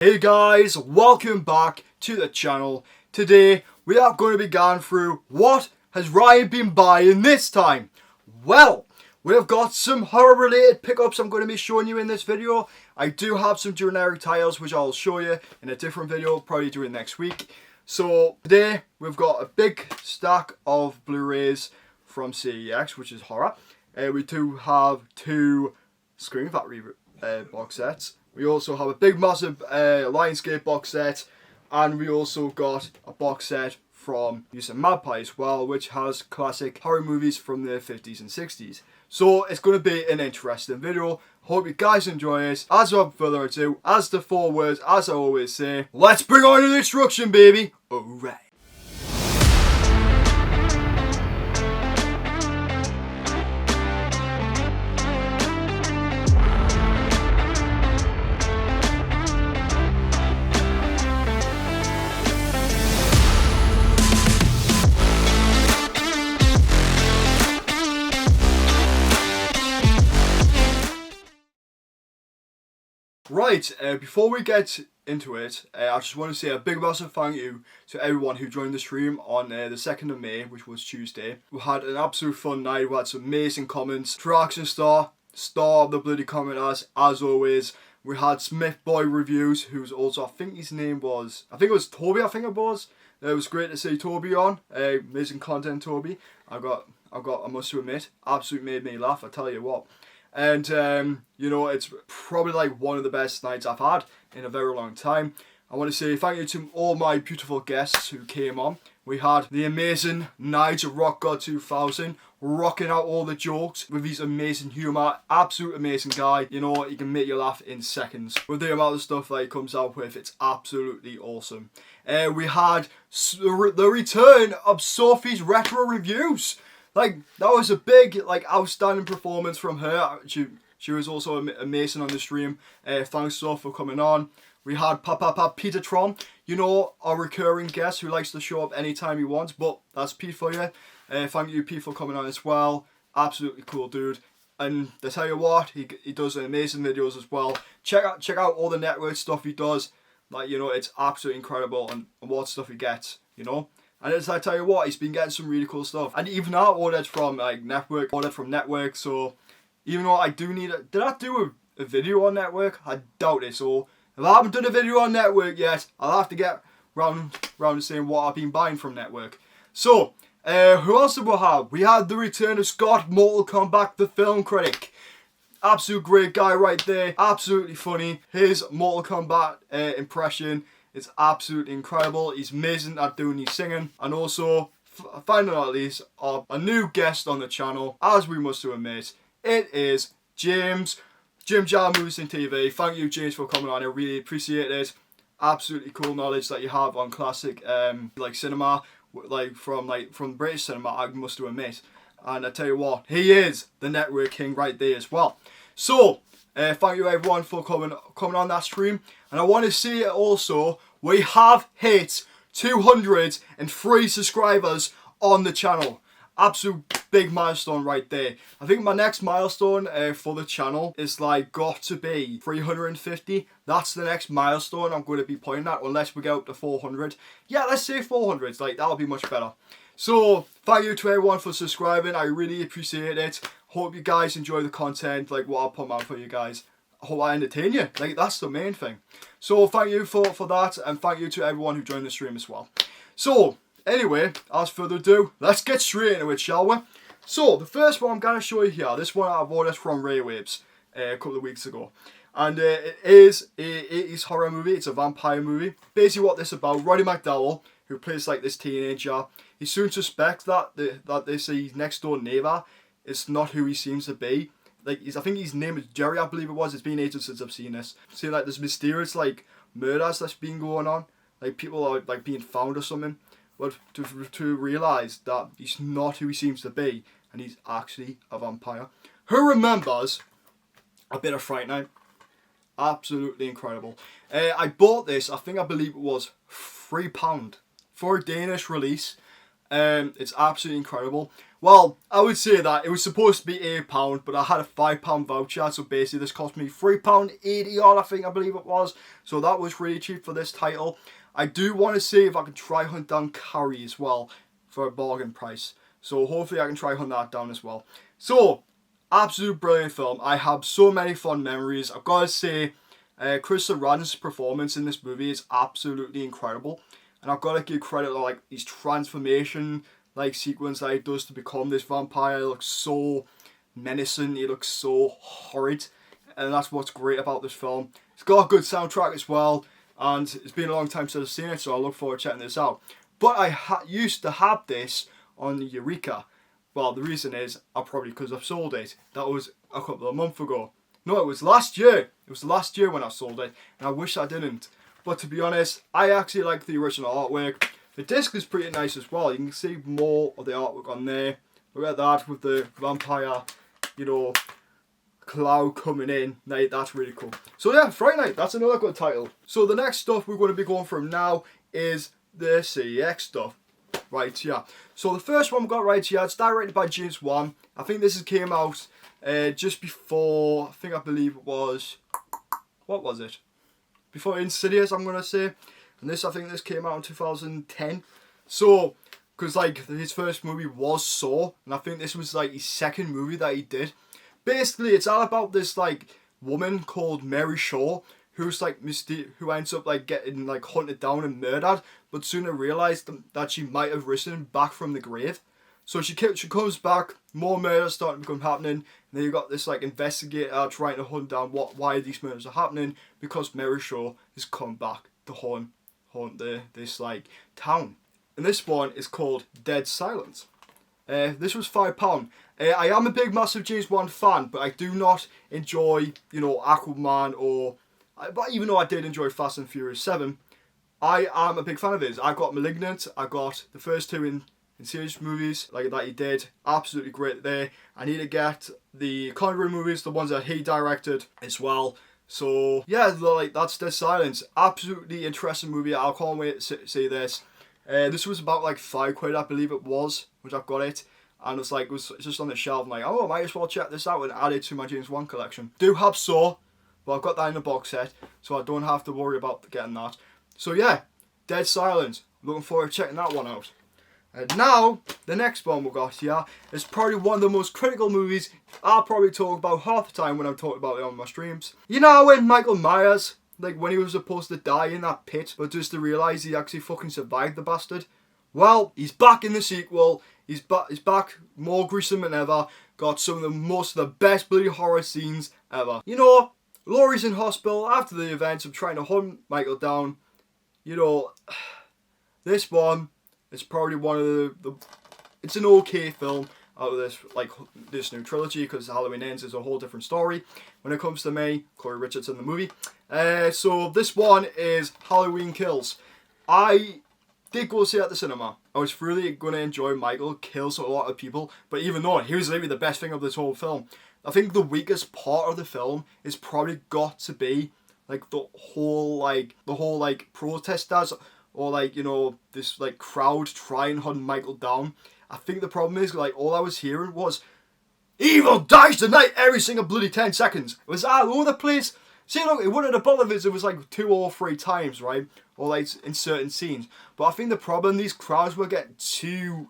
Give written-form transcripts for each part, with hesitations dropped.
Hey guys, welcome back to the channel. Today we are going to be going through what has Ryan been buying this time. Well, we've got some horror related pickups I'm going to be showing you in this video. I do have some generic titles which I'll show you in a different video, probably during next week. So today we've got a big stack of Blu-rays from CEX, which is horror. We do have two Scream Factory box sets. We also have a big massive Lionsgate box set, and we also got a box set from using Magpie as well, which has classic horror movies from the 50s and 60s. So it's going to be an interesting video. Hope you guys enjoy it. As without further ado, as the four words, as I always say, let's bring on the instruction, baby. Alright. Right, before we get into it, I just want to say a big massive thank you to everyone who joined the stream on the 2nd of May, which was Tuesday. We had an absolute fun night. We had some amazing comments. Traction star of the bloody commenters, as always. We had Smith Boy Reviews, who's also, I think it was Toby, it was. It was great to see Toby on. Amazing content, Toby. I must admit, absolutely made me laugh, I tell you what. And, you know, it's probably like one of the best nights I've had in a very long time. I want to say thank you to all my beautiful guests who came on. We had the amazing Nigel Rock God 2000 rocking out all the jokes with his amazing humour. Absolute amazing guy. You know, he can make you laugh in seconds. With the amount of stuff that he comes out with, it's absolutely awesome. We had the return of Sophie's Retro Reviews. Like, that was a big, outstanding performance from her. She was also amazing on the stream. Thanks, Soph, for coming on. We had Peter Tron, you know, our recurring guest who likes to show up anytime he wants, but that's Pete for you. Thank you, Pete, for coming on as well. Absolutely cool dude. And to tell you what, he does amazing videos as well. Check out all the network stuff he does. Like, you know, it's absolutely incredible and what stuff he gets, you know. And as I tell you what, he's been getting some really cool stuff. And even I ordered from Network, so even though I do need did I do a video on Network? I doubt it, so if I haven't done a video on Network yet, I'll have to get round to saying what I've been buying from Network. So, who else did we have? We had the return of Scott, Mortal Kombat, the film critic. Absolute great guy right there, absolutely funny. His Mortal Kombat impression, it's absolutely incredible. He's amazing at doing his singing. And also, finally not least, a new guest on the channel, as we must admit, it is James, Jim Jar Movies and TV. Thank you, James, for coming on. I really appreciate it. Absolutely cool knowledge that you have on classic cinema, from British cinema, I must admit. And I tell you what, he is the network king right there as well. So, thank you everyone for coming on that stream. And I want to see it also, we have hit 203 subscribers on the channel. Absolute big milestone right there. I think my next milestone for the channel is got to be 350. That's the next milestone I'm going to be pointing at, unless we get up to 400. Yeah, let's say 400. That'll be much better. So, thank you to everyone for subscribing. I really appreciate it. Hope you guys enjoy the content, what I put out for you guys. I hope I entertain you. That's the main thing. So, thank you for that, and thank you to everyone who joined the stream as well. So, anyway, as further ado, let's get straight into it, shall we? So, the first one I'm going to show you here, this one I've ordered from Ray Waves a couple of weeks ago. And it is a 80s horror movie. It's a vampire movie. Basically what this is about, Roddy McDowell, who plays this teenager, he soon suspects that his next door neighbour is not who he seems to be. I think his name is Jerry, I believe it was. It's been ages since I've seen this. See, there's mysterious murders that's been going on. People are being found or something. But to realise that he's not who he seems to be, and he's actually a vampire. Who remembers a bit of Fright Night? Absolutely incredible. I bought this, I believe it was £3 for a Danish release. It's absolutely incredible. Well, I would say that it was supposed to be £8, but I had a £5 voucher, so basically this cost me £3.80 odd, I believe it was. So that was really cheap for this title. I do want to see if I can try hunt down Carrie as well for a bargain price. So hopefully I can try hunt that down as well. So, absolute brilliant film. I have so many fun memories. I've got to say, Chris Sarandon's performance in this movie is absolutely incredible. And I've got to give credit to like his transformation sequence that he does to become this vampire. He looks so menacing, he looks so horrid, and that's what's great about this film. It's got a good soundtrack as well, and it's been a long time since I've seen it, so I look forward to checking this out. But I used to have this on Eureka. Well, the reason is probably because I've sold it. That was a couple of months ago. No, it was last year. It was last year when I sold it, and I wish I didn't. But to be honest, I actually like the original artwork. The disc is pretty nice as well. You can see more of the artwork on there. Look at that with the vampire, cloud coming in. That's really cool. So yeah, Fright Night, that's another good title. So the next stuff we're going to be going from now is the CEX stuff. Right here. So the first one we got right here, it's directed by James Wan. I think this came out just before, I believe it was, what was it? Before Insidious, I'm going to say. And I think this came out in 2010. So, because his first movie was Saw, and I think this was his second movie that he did. Basically, it's all about this woman called Mary Shaw, who's who ends up getting hunted down and murdered, but sooner realised that she might have risen back from the grave. So she comes back, more murders starting to become happening, and then you got this investigator trying to hunt down why these murders are happening, because Mary Shaw has come back to haunt this town. And this one is called Dead Silence. This was £5. I am a big massive James Wan fan, but I do not enjoy Aquaman but even though I did enjoy Fast and Furious 7, I am a big fan of his. I got Malignant, I got the first two in series movies that he did, absolutely great there. I need to get the Conjuring movies, the ones that he directed as well. So yeah, that's Dead Silence. Absolutely interesting movie. I can't wait to see this. This was about £5, I believe it was, which I've got it. And it's just on the shelf. I'm I might as well check this out and add it to my James Wan collection. Do have Saw, but I've got that in the box set, so I don't have to worry about getting that. So yeah, Dead Silence. Looking forward to checking that one out. And now, the next one we got here is probably one of the most critical movies I'll probably talk about half the time when I'm talking about it on my streams. You know when Michael Myers, when he was supposed to die in that pit, but just to realise he actually fucking survived, the bastard? Well, he's back in the sequel. He's back, more gruesome than ever. Got some of the best bloody horror scenes ever. Laurie's in hospital after the events of trying to hunt Michael down. This one is probably one of the it's an okay film out of this new trilogy, because Halloween Ends is a whole different story when it comes to me, Corey Richardson, the movie. So this one is Halloween Kills. I did go see it at the cinema. I was really going to enjoy Michael kills a lot of people, but even though he was literally the best thing of this whole film, I think the weakest part of the film is probably got to be the whole protesters, or this crowd trying to hunt Michael down. I think the problem is all I was hearing was evil dies tonight every single bloody 10 seconds. It was all over the place. See, look, it wouldn't have bothered us. It was 2 or 3 times, right? Or in certain scenes. But I think the problem, these crowds were getting too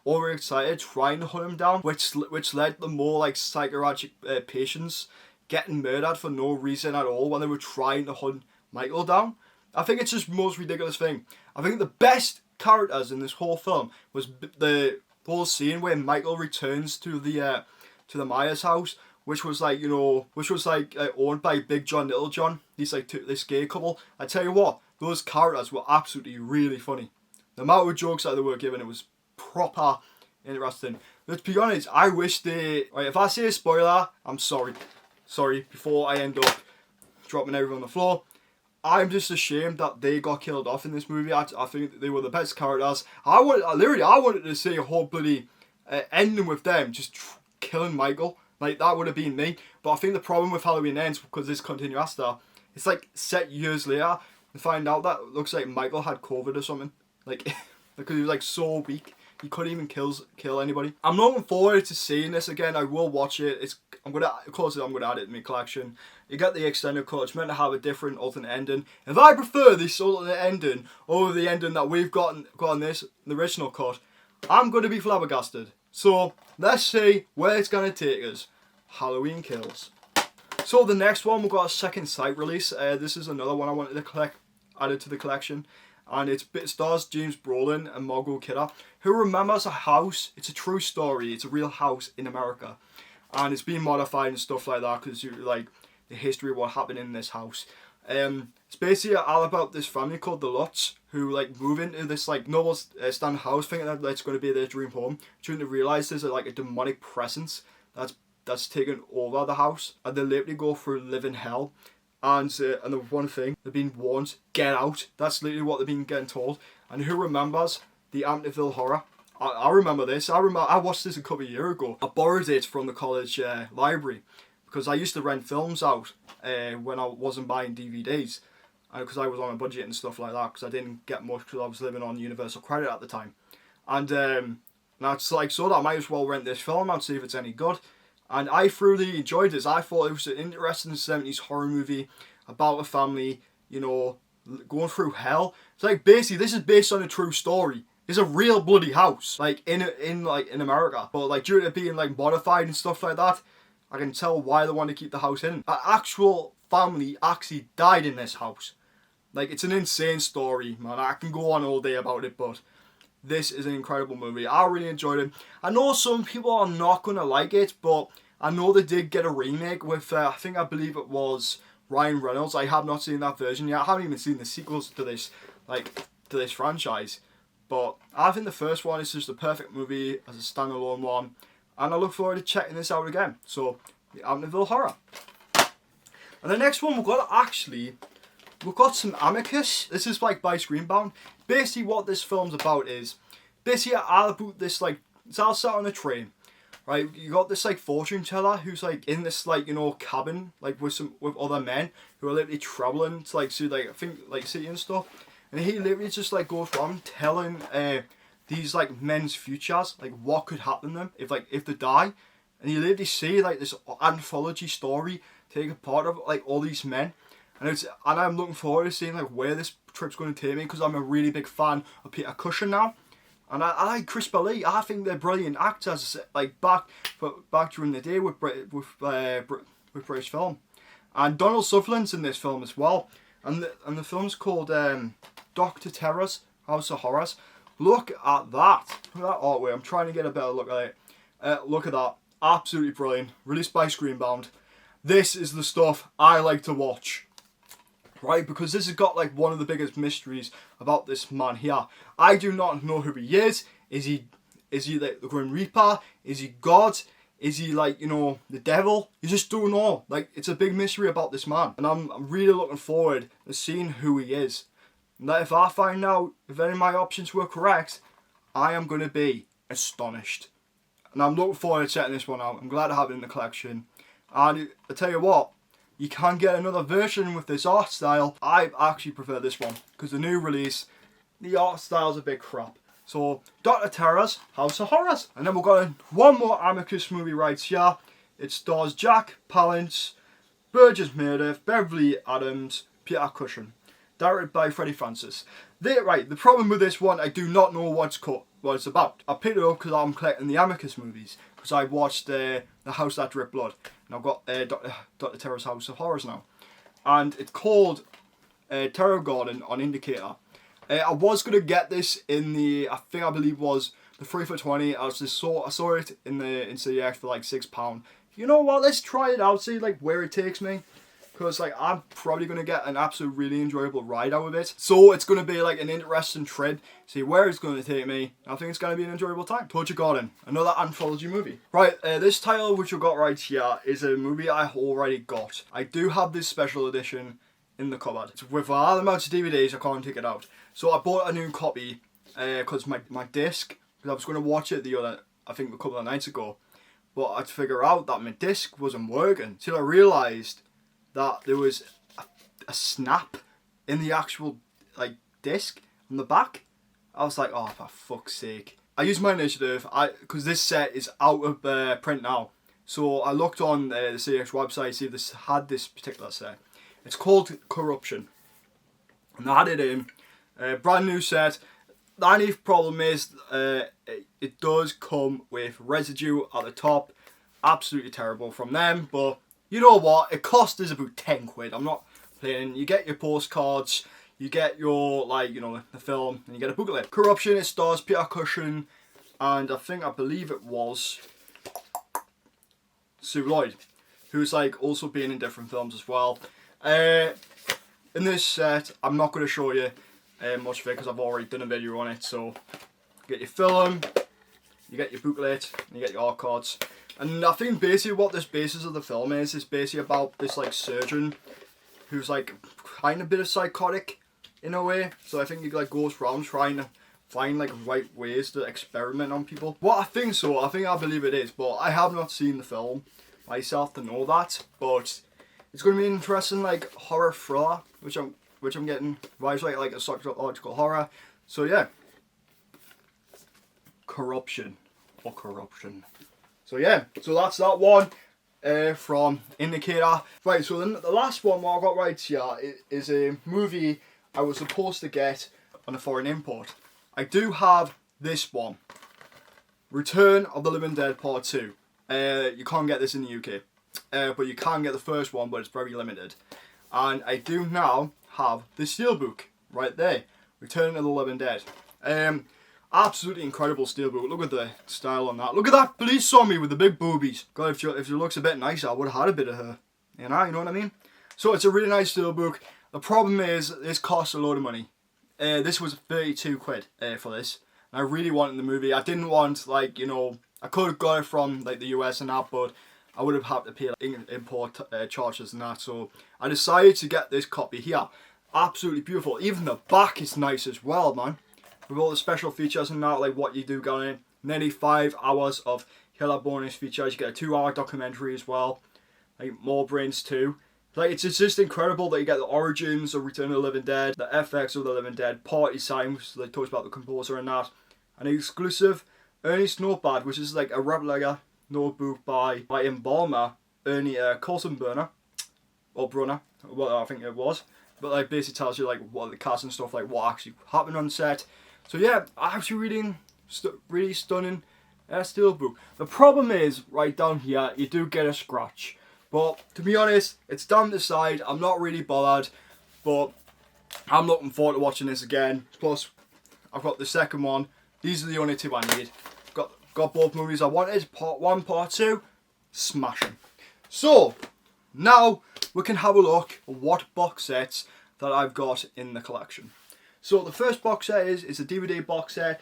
overexcited trying to hunt him down, which led to more psychiatric patients getting murdered for no reason at all when they were trying to hunt Michael down. I think it's just the most ridiculous thing. I think the best characters in this whole film was the whole scene where Michael returns to the Myers house, which was owned by Big John, Little John. He's this gay couple. I tell you what, those characters were absolutely really funny. The amount of jokes that they were given, it was proper interesting. Let's be honest, I wish if I say a spoiler, I'm sorry. Sorry, before I end up dropping everyone on the floor. I'm just ashamed that they got killed off in this movie. I think they were the best characters. I wanted to see a whole bloody ending with them just killing Michael. That would have been me. But I think the problem with Halloween Ends, because this continues after, it's set years later, and find out that it looks like Michael had COVID or something. Because he was so weak. He couldn't even kill anybody. I'm looking forward to seeing this again. I will watch it. I'm gonna add it in my collection. You get the extended cut. It's meant to have a different alternate ending. If I prefer this alternate ending over the ending that we've got in the original cut, I'm gonna be flabbergasted. So let's see where it's gonna take us. Halloween Kills. So the next one, we've got a second sight release. This is another one I wanted to added to the collection. And it stars James Brolin and Margot Kidder, who remembers a house. It's a true story. It's a real house in America, and it's been modified and stuff like that because like the history of what happened in this house. It's basically all about this family called the Lutz who like move into this like normal standard house, thinking that it's going to be their dream home, trying to realize there's like a demonic presence that's taken over the house, and they literally go through living hell. And the one thing, they've been warned, get out. That's literally what they've been getting told. And who remembers the Amityville Horror? I remember this. I watched this a couple of years ago. I borrowed it from the college library because I used to rent films out when I wasn't buying DVDs. Because I was on a budget and stuff like that, because I didn't get much because I was living on Universal Credit at the time. And I just like saw that I might as well rent this film and see if it's any good. And I thoroughly enjoyed this. I thought it was an interesting 70s horror movie about a family, you know, going through hell. It's like basically this is based on a true story. It's a real bloody house, like in America. But like due to it being like modified and stuff like that, I can tell why they want to keep the house in. An actual family actually died in this house. Like it's an insane story, man. I can go on all day about it, but this is an incredible movie. I really enjoyed it. I know some people are not going to like it, but I know they did get a remake with, I believe it was Ryan Reynolds. I have not seen that version yet. I haven't even seen the sequels to this franchise. But I think the first one is just a perfect movie as a standalone one. And I look forward to checking this out again. So, the Amityville Horror. And the next one we've got some Amicus. This is like by Screenbound. Basically what this film's about is, basically all about this like, it's all set on a train, right? You got this like fortune teller who's like in this like, you know, cabin, like with other men who are literally travelling to like see like, I think like city and stuff. And he literally just like goes around telling these like men's futures, like what could happen to them if they die. And you literally see like this anthology story taking part of like all these men. And I'm looking forward to seeing like where this trip's going to take me, because I'm a really big fan of Peter Cushing now, and I like Chris Lee. I think they're brilliant actors. Like back during the day with British film, and Donald Sutherland's in this film as well. And the film's called Dr. Terrace, House of Horrors. Look at that! Look at that artwork. I'm trying to get a better look at it. Look at that! Absolutely brilliant. Released by Screenbound. This is the stuff I like to watch. Right, because this has got like one of the biggest mysteries about this man here. I do not know who he is. Is he like the Grim Reaper? Is he God? Is he like, you know, the devil? You just don't know. Like, it's a big mystery about this man. And I'm really looking forward to seeing who he is. And that if I find out if any of my options were correct, I am going to be astonished. And I'm looking forward to checking this one out. I'm glad to have it in the collection. And I tell you what, you can get another version with this art style. I actually prefer this one, because the new release, the art style's a bit crap. So, Dr. Terrace, House of Horrors. And then we've got one more Amicus movie right here. It stars Jack Palance, Burgess Meredith, Beverly Adams, Peter Cushing. Directed by Freddie Francis. The problem with this one, I do not know what it's about. I picked it up because I'm collecting the Amicus movies, because I watched The House That Dripped Blood. And I've got Dr. Terrace House of Horrors now. And it's called Terror Garden on Indicator. I was going to get this in the, I believe was the 3 for 20. I saw it in CX for like £6. You know what, let's try it out, see like where it takes me. Because like I'm probably going to get an absolute really enjoyable ride out of it. So it's going to be like an interesting trip. See where it's going to take me. I think it's going to be an enjoyable time. Torture Garden, another anthology movie. Right, this title which you've got right here is a movie I already got. I do have this special edition in the cupboard. It's with all the amounts of DVDs, I can't take it out. So I bought a new copy because my disc, because I was going to watch it a couple of nights ago. But I'd figure out that my disc wasn't working till I realised that there was a snap in the actual like disc on the back. I was like, oh, for fuck's sake. I used my initiative, because this set is out of print now. So I looked on the CX website to see if this had this particular set. It's called Corruption. And I had it in. Brand new set. The only problem is it does come with residue at the top. Absolutely terrible from them. But you know what? It cost us about 10 quid. I'm not playing. You get your postcards. You get your, like, you know, the film. And you get a booklet. Corruption. It stars Peter Cushing. And I believe it was Sue Lloyd, who's like also been in different films as well. In this set, I'm not going to show you much of it because I've already done a video on it. So, you get your film, you get your booklet, and you get your art cards. And I think basically what this basis of the film is basically about this like surgeon who's like kind of a bit of psychotic in a way. So I think he like goes around trying to find like right ways to experiment on people. Well, I think so. I believe it is, but I have not seen the film myself to know that. But it's going to be an interesting like horror thriller, which I'm getting. Right, like a psychological horror. So yeah, Corruption. So yeah, so that's that one from Indicator. Right, so then the last one what I've got right here is a movie I was supposed to get on a foreign import. I do have this one, Return of the Living Dead Part 2. You can't get this in the UK, but you can get the first one, but it's very limited. And I do now have the steelbook right there, Return of the Living Dead. Absolutely incredible steelbook. Look at the style on that. Look at that police zombie with the big boobies. God, if she looks a bit nicer, I would have had a bit of her. You know what I mean? So it's a really nice steelbook. The problem is this costs a load of money. This was 32 quid for this. And I really wanted the movie. I didn't want, like, you know, I could have got it from like the US and that, but I would have had to pay like, import charges and that. So I decided to get this copy here. Absolutely beautiful. Even the back is nice as well, man. With all the special features and that, like what you do got in. Nearly 5 hours of killer bonus features. You get a 2-hour documentary as well. Like more brains too. Like it's just incredible that you get the origins of Return of the Living Dead, the FX of the Living Dead, Party Time, which like talks about the composer and that, an exclusive Ernest Notepad, which is like a replica notebook by embalmer Ernie Colson-Brunner, or Brunner, well I think it was, but like basically tells you like what the cast and stuff, like what actually happened on set. So yeah, actually reading really stunning steelbook. The problem is right down here you do get a scratch. But to be honest, it's down the side. I'm not really bothered, but I'm looking forward to watching this again. Plus, I've got the second one. These are the only two I need. Got both movies I wanted. Part 1, Part 2. Smashing. So, now we can have a look at what box sets that I've got in the collection. So the first box set is a DVD box set.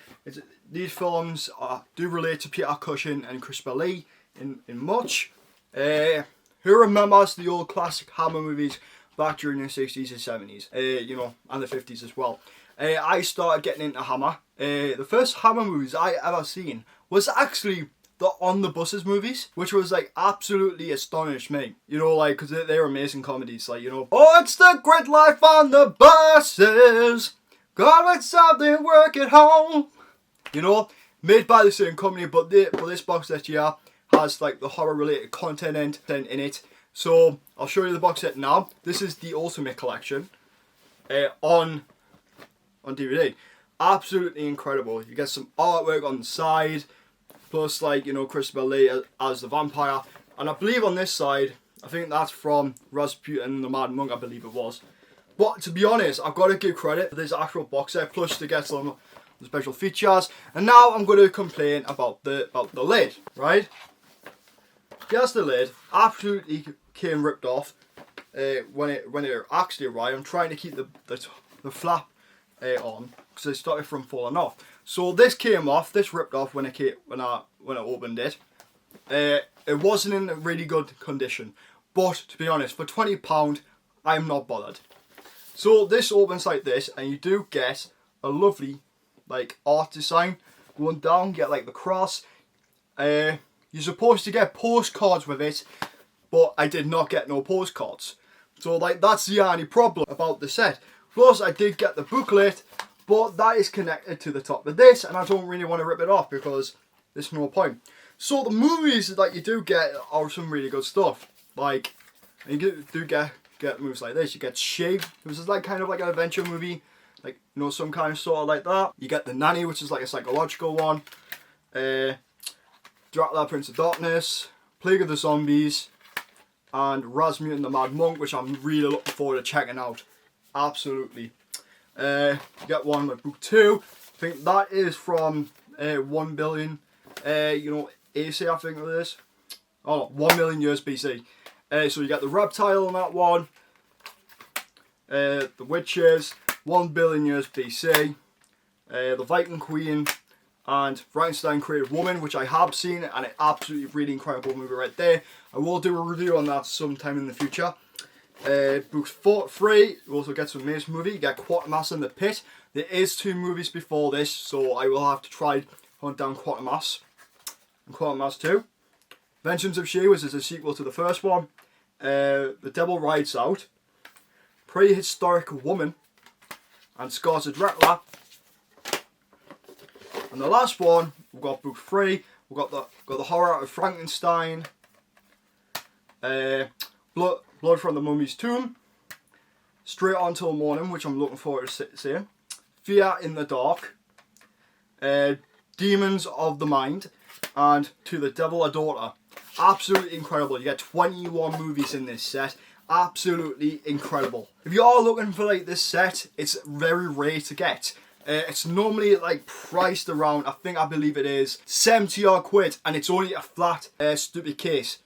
These films do relate to Peter Cushing and Christopher Lee in much. Who remembers the old classic Hammer movies back during the 60s and 70s, you know, and the 50s as well. I started getting into Hammer. The first Hammer movies I ever seen was actually the On the Buses movies, which was like absolutely astonished me. You know, like, because they're amazing comedies, like, you know, oh, it's the great life on the buses, God, let something work at home. You know, made by the same company, but this box set here has like the horror related content in it. So I'll show you the box set now. This is the Ultimate Collection on DVD. Absolutely incredible. You get some artwork on the side, plus like, you know, Christopher Lee as the vampire. And I believe on this side, I think that's from Rasputin the Mad Monk, I believe it was. But to be honest, I've got to give credit for this actual box set, plus to get some special features. And now I'm going to complain about the lid, right? Here's the lid. Absolutely came ripped off when it actually arrived. I'm trying to keep the flap on because it started from falling off. So this came off. This ripped off when I opened it. It wasn't in a really good condition. But to be honest, for £20, I'm not bothered. So this opens like this, and you do get a lovely like art design going down. Get like the cross. You're supposed to get postcards with it, but I did not get no postcards. So like that's the only problem about the set. Plus I did get the booklet, but that is connected to the top of this, and I don't really want to rip it off because there's no point. So the movies that you do get are some really good stuff. Like, you do get movies like this. You get She, which is like kind of like an adventure movie, like, you know, some kind of sort of like that. You get The Nanny, which is like a psychological one. Dracula, Prince of Darkness, Plague of the Zombies, and Rasmussen the Mad Monk, which I'm really looking forward to checking out. Absolutely. You get one like book 2. I think that is from 1 billion, you know, AC, I think it is. Oh, 1 million years BC. So you get the reptile on that one. The witches, 1 billion years BC. The Viking Queen, and Frankenstein Created Woman, which I have seen, and it's absolutely really incredible movie right there. I will do a review on that sometime in the future. Books 3, you also get some amazing movie. You get Quatermass in the Pit. There is 2 movies before this, so I will have to try hunt down Quatermass. And Quatermass 2. Vengeance of She, which is a sequel to the first one. The Devil Rides Out. Prehistoric Woman. And Scars of Dracula. And the last one, we've got book 3. We've got the Horror of Frankenstein. Blood from the Mummy's Tomb. Straight On Till Morning, which I'm looking forward to seeing. Fear in the Dark. Demons of the Mind. And To the Devil a Daughter. Absolutely incredible. You get 21 movies in this set. Absolutely incredible. If you are looking for like this set, it's very rare to get. It's normally like priced around, I believe it is 70 odd quid, and it's only a flat stupid case,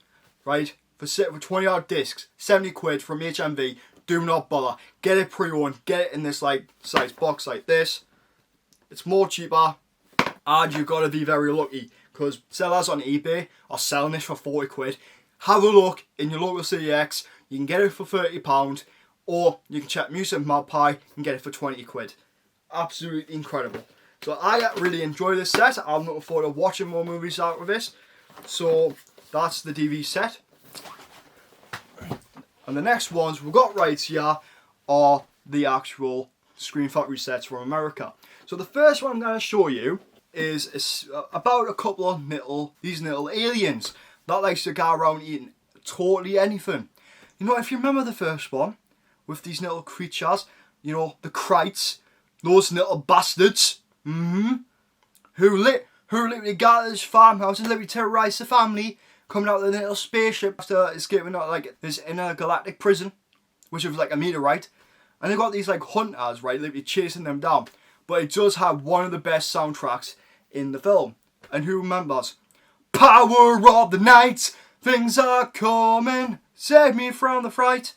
right? For 20 odd discs, 70 quid from HMV. Do not bother. Get it pre-owned. Get it in this like size box like this. It's more cheaper, and you've got to be very lucky because sellers on eBay are selling this for 40 quid. Have a look in your local CEX. You can get it for £30, or you can check Music Magpie and get it for 20 quid. Absolutely incredible. So I really enjoy this set. I'm looking forward to watching more movies out of this. So that's the DV set. And the next ones we've got right here are the actual Scream Factory sets from America. So the first one I'm going to show you is about a couple of these little aliens that likes to go around eating totally anything. You know, if you remember the first one with these little creatures, you know, the Krites, those little bastards, who literally got this farmhouse and literally terrorised the family, coming out of the little spaceship after escaping out like this intergalactic prison, which was like a meteorite, and they got these like hunters, right, literally chasing them down. But it does have one of the best soundtracks in the film. And who remembers? Power of the night, things are coming, save me from the fright.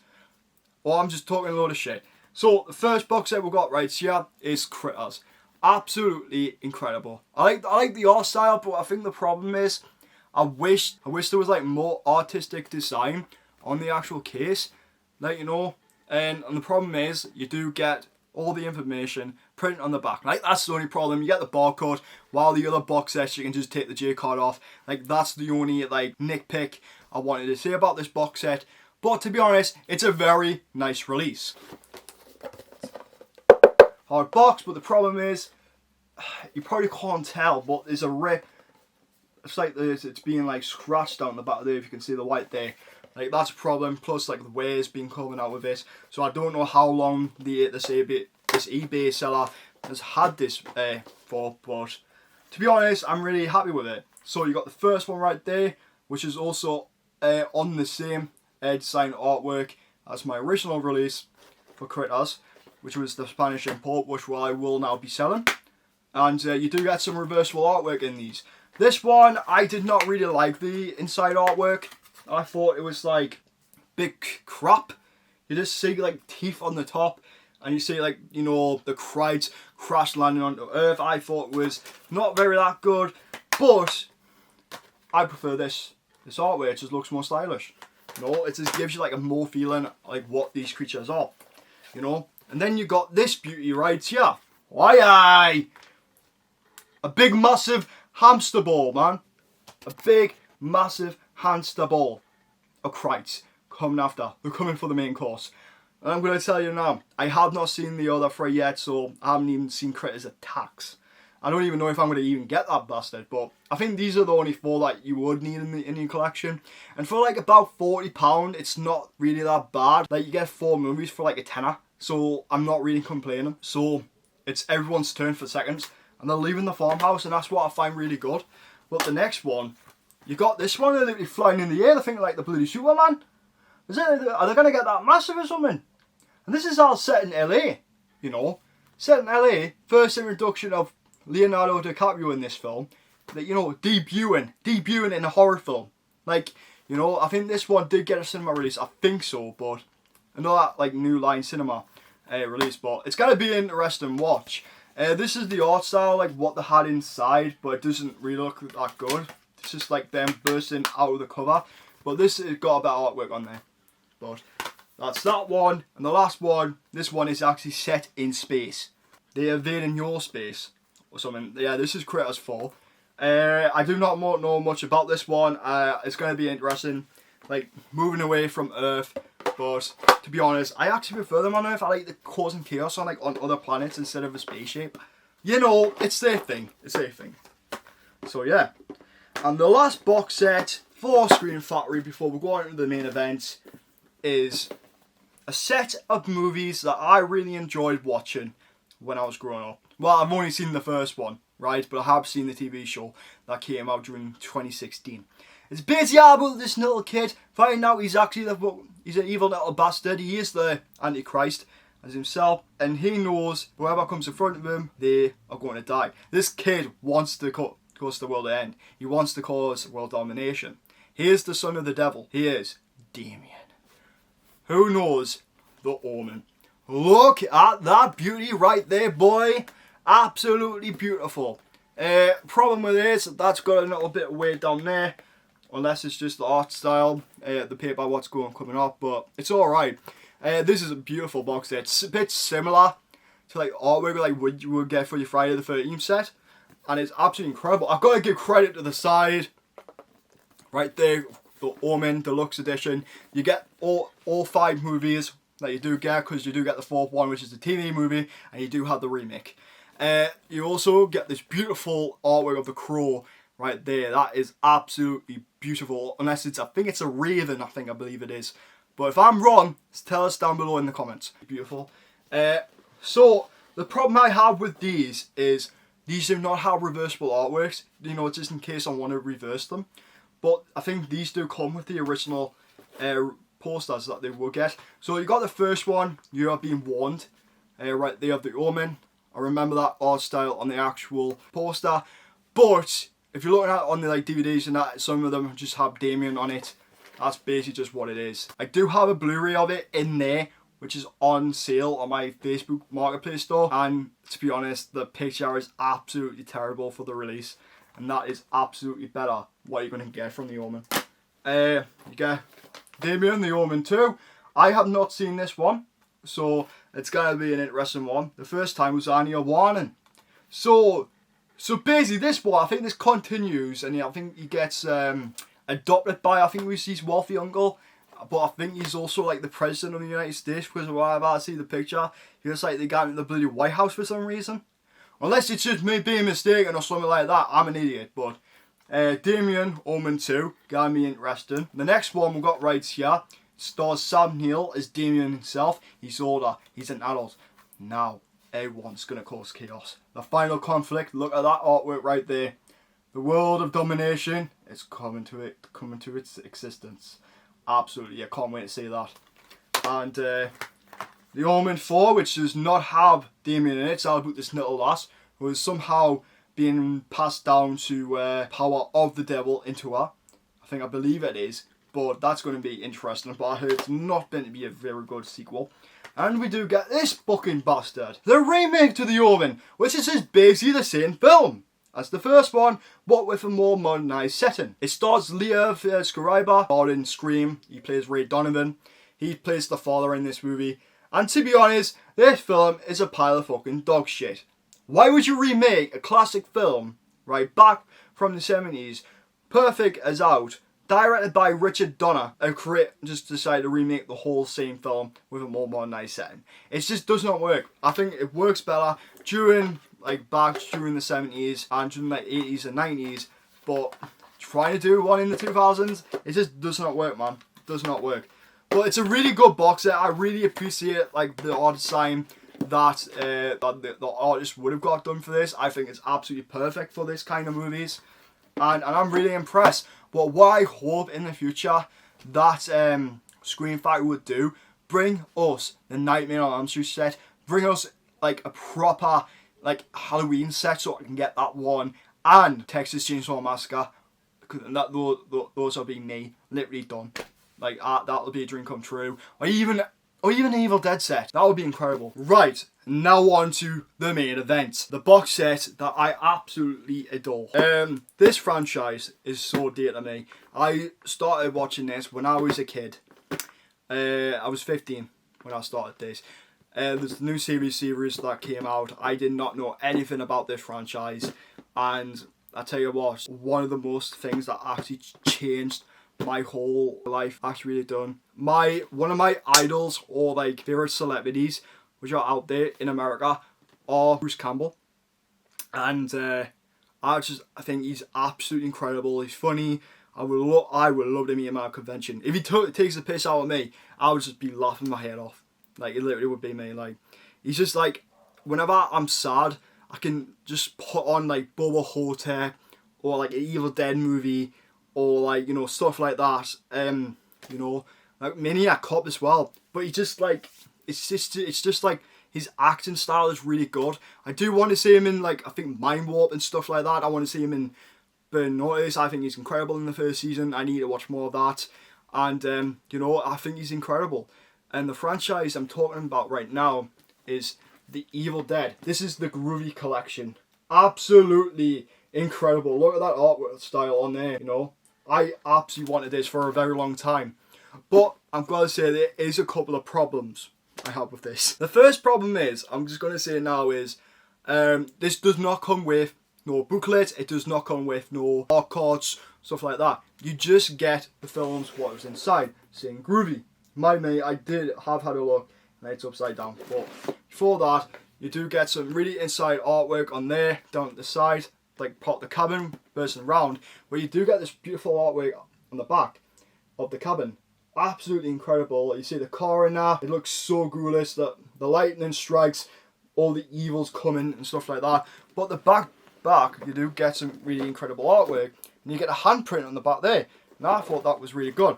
Well, I'm just talking a load of shit. So the first box set we've got right here is Critters. Absolutely incredible. I like the art style, but I think the problem is I wish there was like more artistic design on the actual case, like, you know. And the problem is you do get all the information printed on the back. Like, that's the only problem. You get the barcode, while the other box sets you can just take the J card off. Like, that's the only like nitpick I wanted to say about this box set. But to be honest, it's a very nice release. Hard box, but the problem is you probably can't tell, but there's a rip. It's like it's being like scratched down the back there. If you can see the white there, like that's a problem. Plus, like the wear's been coming out with this, so I don't know how long this eBay seller has had this for. But to be honest, I'm really happy with it. So you got the first one right there, which is also on the same design artwork as my original release for Critters, which was the Spanish import, which I will now be selling. And you do get some reversible artwork in these. This one, I did not really like the inside artwork. I thought it was like big crap. You just see like teeth on the top, and you see like, you know, the Krites crash landing onto Earth. I thought it was not very that good, but I prefer this artwork. It just looks more stylish. You know, it just gives you like a more feeling like what these creatures are. You know, and then you got this beauty right here. Why? A big massive hamster ball, man. A big massive hamster ball of Krites coming after. They're coming for the main course. And I'm going to tell you now, I have not seen the other 3 yet, so I haven't even seen Critters Attacks. I don't even know if I'm going to even get that bastard, but I think these are the only 4 that you would need in your collection. And for like about £40, it's not really that bad. Like, you get 4 movies for like a tenner, so I'm not really complaining. So it's everyone's turn for seconds, and they're leaving the farmhouse, and that's what I find really good. But the next one, you got this one, they're literally flying in the air, they're thinking like the bloody Superman. Are they going to get that massive or something? And this is all set in LA, you know. Set in LA, first introduction of Leonardo DiCaprio in this film. That, you know, debuting in a horror film. Like, you know, I think this one did get a cinema release, I think so, but I know that, like, New Line Cinema release, but it's going to be an interesting watch. This is the art style, like what they had inside, but it doesn't really look that good. It's just like them bursting out of the cover, but this has got a bit of artwork on there. But that's that one, and the last one, this one is actually set in space. They invade in your space, or something. Yeah, this is Critters 4. I do not know much about this one. It's going to be interesting, like moving away from Earth. But to be honest, I actually prefer them on Earth. I like the causing chaos on other planets instead of a spaceship. You know, it's their thing. It's their thing. So yeah. And the last box set for Scream Factory before we go on to the main event is a set of movies that I really enjoyed watching when I was growing up. Well, I've only seen the first one, right? But I have seen the TV show that came out during 2016. It's basically about this little kid finding out he's actually he's an evil little bastard. He is the Antichrist as himself, and he knows whoever comes in front of him, they are going to die. This kid wants to cause the world to end. He wants to cause world domination. He is the son of the devil. He is Damien. Who knows the Omen? Look at that beauty right there, boy. Absolutely beautiful. Problem with this, that's got a little bit of weight down there. Unless it's just the art style, the paper, what's coming up, but it's alright. This is a beautiful box set. It's a bit similar to like artwork like what you would get for your Friday the 13th set. And it's absolutely incredible. I've got to give credit to the side. Right there, the Omen Deluxe Edition. You get all 5 movies that you do get, because you do get the 4th one, which is the TV movie, and you do have the remake. You also get this beautiful artwork of the Crow right there. That is absolutely beautiful. Unless it's, I think it's a raven, I believe it is. But if I'm wrong, tell us down below in the comments. Beautiful. So, the problem I have with these is these do not have reversible artworks. You know, just in case I want to reverse them. But I think these do come with the original posters that they will get. So you got the first one, you are being warned. Right there of the Omen. I remember that art style on the actual poster. But if you're looking at it on the like DVDs and that, some of them just have Damien on it. That's basically just what it is. I do have a Blu-ray of it in there, which is on sale on my Facebook Marketplace store. And to be honest, the picture is absolutely terrible for the release. And that is absolutely better what you're going to get from the Omen. You get Damien, the Omen 2. I have not seen this one, so it's going to be an interesting one. The first time was only a warning. So basically this one, I think this continues, and I think he gets adopted by, I think his wealthy uncle. But I think he's also like the president of the United States, because whenever I see the picture, he looks like they got into the bloody White House for some reason. Unless it's just me being mistaken or something like that, I'm an idiot. But Damien, Omen 2, got me interesting. The next one we've got right here stars Sam Neill as Damien himself. He's older, he's an adult. Now, everyone's going to cause chaos. The final conflict, look at that artwork right there. The world of domination is coming to its existence. Absolutely, I can't wait to see that. And the Omen 4, which does not have Damien in it, it's all about this little lass who is somehow being passed down to power of the devil into her. I believe it is, but that's going to be interesting. But I heard it's not going to be a very good sequel. And we do get this fucking bastard, the remake to the Omen, which is just basically the same film as the first one, but with a more modernised setting. It stars Leah Schreiber, starred in Scream. He plays Ray Donovan. He plays the father in this movie. And to be honest, this film is a pile of fucking dog shit. Why would you remake a classic film, right, back from the 70s, perfect as out, directed by Richard Donner, a creator just decided to remake the whole same film with a more modernised setting. It just does not work. I think it works better during back during the 70s and during the 80s and 90s, but trying to do one in the 2000s, it just does not work, man. It does not work. But it's a really good box set. I really appreciate the art design that the artist would have got done for this. I think it's absolutely perfect for this kind of movies, and I'm really impressed. But what I hope in the future that Scream Factory would do, bring us the Nightmare on Elm Street set, bring us a proper Halloween set so I can get that one, and Texas Chainsaw Massacre, because those are being literally done. That'll be a dream come true. Or even an Evil Dead set. That would be incredible. Right, now on to the main event. The box set that I absolutely adore. This franchise is so dear to me. I started watching this when I was a kid. I was 15 when I started this. There's a new series that came out. I did not know anything about this franchise. And I tell you what, one of the most things that actually changed my whole life, actually really done. One of my idols or favorite celebrities which are out there in America are Bruce Campbell, and I think he's absolutely incredible. He's funny. I would love to meet him at a convention. If he takes the piss out of me, I would just be laughing my head off. It literally would be me. He's just whenever I'm sad, I can just put on Bubba Hotep or an Evil Dead movie, or stuff like that. Maniac Cop as well. But he just it's just his acting style is really good. I do want to see him in I think Mind Warp and stuff like that. I want to see him in Burn Notice. I think he's incredible in the first season. I need to watch more of that. And I think he's incredible. And the franchise I'm talking about right now is the Evil Dead. This is the Groovy Collection. Absolutely incredible. Look at that artwork style on there, I absolutely wanted this for a very long time. But I'm going to say there is a couple of problems I have with this. The first problem is, I'm just going to say now is, this does not come with no booklet, it does not come with no art cards, stuff like that. You just get the films, what was inside, saying Groovy. I did have had a look, and it's upside down. But before that, you do get some really inside artwork on there, down at the side, part of the cabin, bursting around, where you do get this beautiful artwork on the back of the cabin. Absolutely incredible. You see the car in there, it looks so ghoulish, that the lightning strikes, all the evils coming and stuff like that. But the back, you do get some really incredible artwork, and you get a handprint on the back there. And I thought that was really good.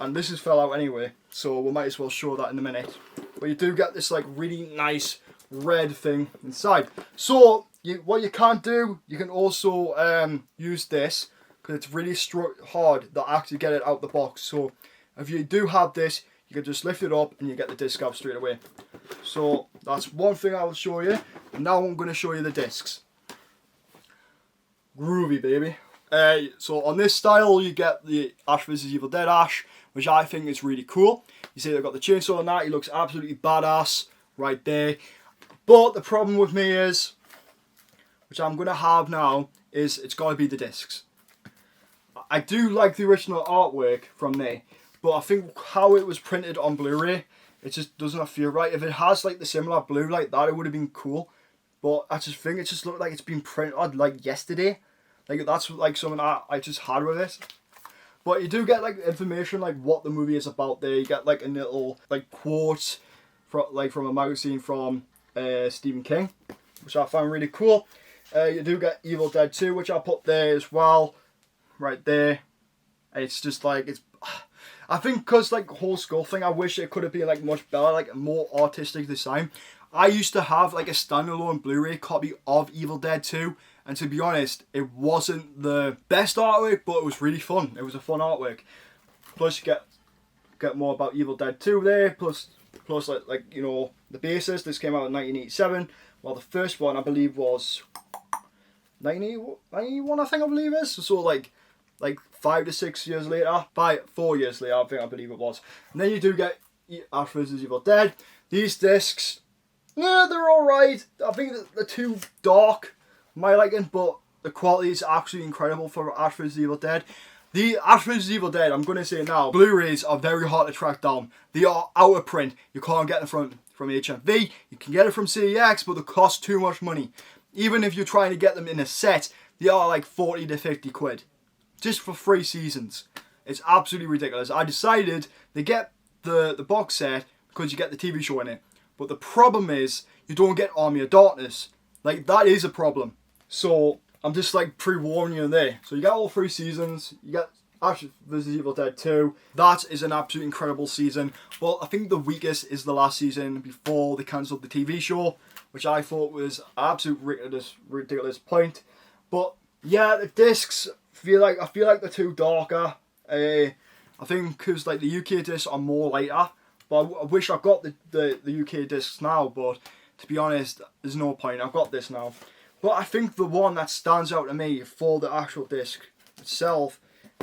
And this has fell out anyway, so we might as well show that in a minute. But you do get this really nice red thing inside. So what you can't do, you can also use this, because it's really hard to actually get it out the box. So if you do have this, you can just lift it up and you get the disc out straight away. So that's one thing I will show you. And now I'm going to show you the discs. Groovy, baby. So on this style, you get the Ash vs Evil Dead Ash, which I think is really cool. You see they've got the chainsaw on that. He looks absolutely badass right there. But the problem with me is, which I'm going to have now, is it's got to be the discs. I do like the original artwork from there, but I think how it was printed on Blu-ray, it just doesn't feel right. If it has the similar blue like that, it would have been cool. But I just think it just looked like it's been printed yesterday. That's something I just had with it. But you do get information what the movie is about there. You get a little quote from a magazine from Stephen King, which I found really cool. You do get Evil Dead 2, which I put there as well, right there. It's just it's. I think because whole skull thing, I wish it could have been much better, more artistic design. I used to have a standalone Blu-ray copy of Evil Dead 2, and to be honest, it wasn't the best artwork, but it was really fun. It was a fun artwork. Plus, you get more about Evil Dead 2 there. Plus the basis. This came out in 1987. Well, the first one I believe was 91. I think I believe is so 5 to 6 years later, 4 years later, I believe it was. And then you do get Ash vs Evil Dead. These discs, they're alright. I think they're too dark, my liking, but the quality is absolutely incredible for Ash vs Evil Dead. The after this is Evil Dead, I'm going to say now, Blu-rays are very hard to track down. They are out of print. You can't get them from HMV. You can get it from CEX, but they cost too much money. Even if you're trying to get them in a set, they are like 40 to 50 quid. Just for 3 seasons. It's absolutely ridiculous. I decided to get the box set because you get the TV show in it. But the problem is, you don't get Army of Darkness. Like, that is a problem. So, I'm just like pre-warning you there. So you get all 3 seasons. You get Ash vs Evil Dead 2. That is an absolutely incredible season. But I think the weakest is the last season before they cancelled the TV show, which I thought was an absolute ridiculous point. But yeah, the discs I feel like they're too darker. I think because like the UK discs are more lighter. But I wish I got the UK discs now. But to be honest, there's no point. I've got this now. But I think the one that stands out to me for the actual disc itself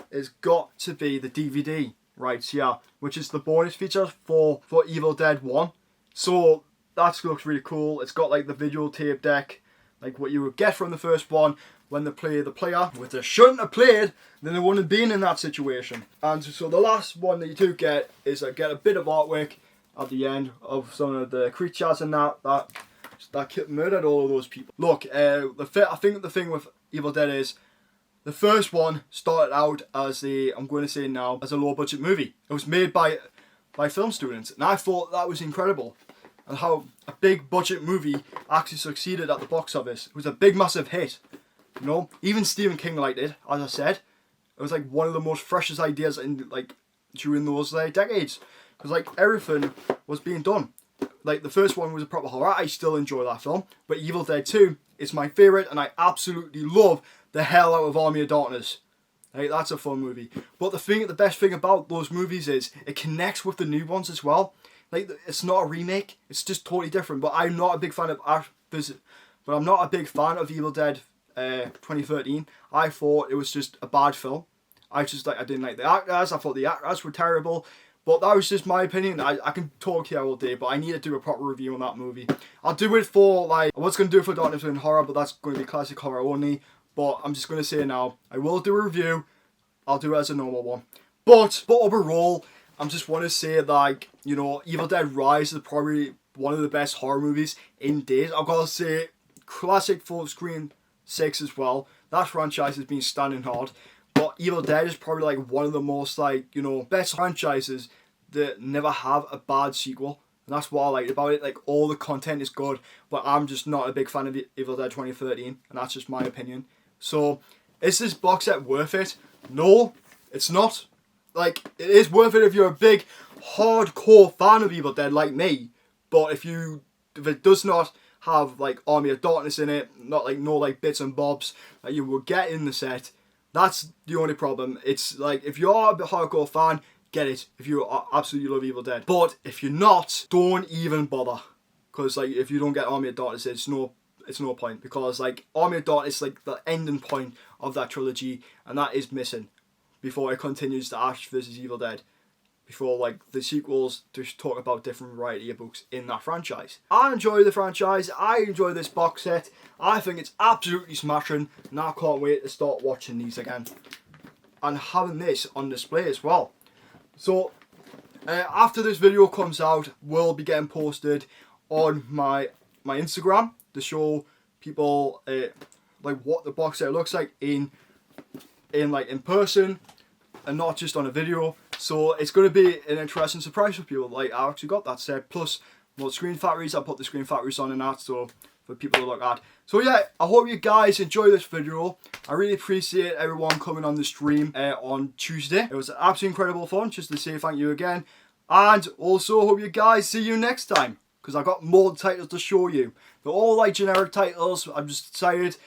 has got to be the DVD rights here, which is the bonus feature for Evil Dead 1. So that looks really cool. It's got like the videotape deck, like what you would get from the first one when they play the player, which they shouldn't have played, then they wouldn't have been in that situation. And so the last one that you do get is get a bit of artwork at the end of some of the creatures and that murdered all of those people. Look, I think the thing with Evil Dead is the first one started out as I'm going to say now, as a low budget movie. It was made by film students, and I thought that was incredible. And how a big budget movie actually succeeded at the box office. It was a big massive hit. You know, even Stephen King liked it, as I said. It was like one of the most freshest ideas in during those decades. Because like everything was being done. Like, the first one was a proper horror. I still enjoy that film. But Evil Dead 2 is my favourite, and I absolutely love the hell out of Army of Darkness. Like, that's a fun movie. But the best thing about those movies is it connects with the new ones as well. Like, it's not a remake. It's just totally different. But I'm not a big fan of Evil Dead 2013. I thought it was just a bad film. I didn't like the actors. I thought the actors were terrible. But that was just my opinion. I can talk here all day, but I need to do a proper review on that movie. I'll do it for, I was going to do it for Darkness in Horror, but that's going to be classic horror only. But I'm just going to say now, I will do a review. I'll do it as a normal one. But overall, I just want to say that, you know, Evil Dead Rise is probably one of the best horror movies in days. I've got to say, classic full screen 6 as well. That franchise has been standing hard. But Evil Dead is probably like one of the most best franchises that never have a bad sequel. And that's what I like about it. Like, all the content is good, but I'm just not a big fan of Evil Dead 2013, and that's just my opinion. So, is this box set worth it? No, it's not. Like, it is worth it if you're a big, hardcore fan of Evil Dead like me. But if it does not have like Army of Darkness in it, no bits and bobs that you will get in the set, that's the only problem. It's like, if you're a hardcore fan, get it. If you absolutely love Evil Dead. But if you're not, don't even bother. Because like, if you don't get Army of Darkness, it's no point. Because like, Army of Darkness is like the ending point of that trilogy, and that is missing before it continues to Ash vs Evil Dead. Before like the sequels just talk about different variety of books in that franchise. I enjoy the franchise. I enjoy this box set. I think it's absolutely smashing, and I can't wait to start watching these again and having this on display as well. So after this video comes out, will be getting posted on my Instagram to show people like what the box set looks like in person and not just on a video. So it's going to be an interesting surprise for people. Like, I actually got that set, plus more screen factories. I put the screen factories on and that, so for people to look at. So yeah, I hope you guys enjoy this video. I really appreciate everyone coming on the stream on Tuesday. It was absolutely incredible fun, just to say thank you again. And also hope you guys see you next time, because I got more titles to show you. They're all like generic titles. I've just decided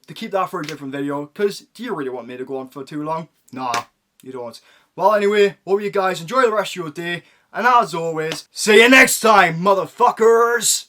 to keep that for a different video, because do you really want me to go on for too long? Nah, you don't. Well, anyway, hope you guys enjoy the rest of your day, and as always, see you next time, motherfuckers!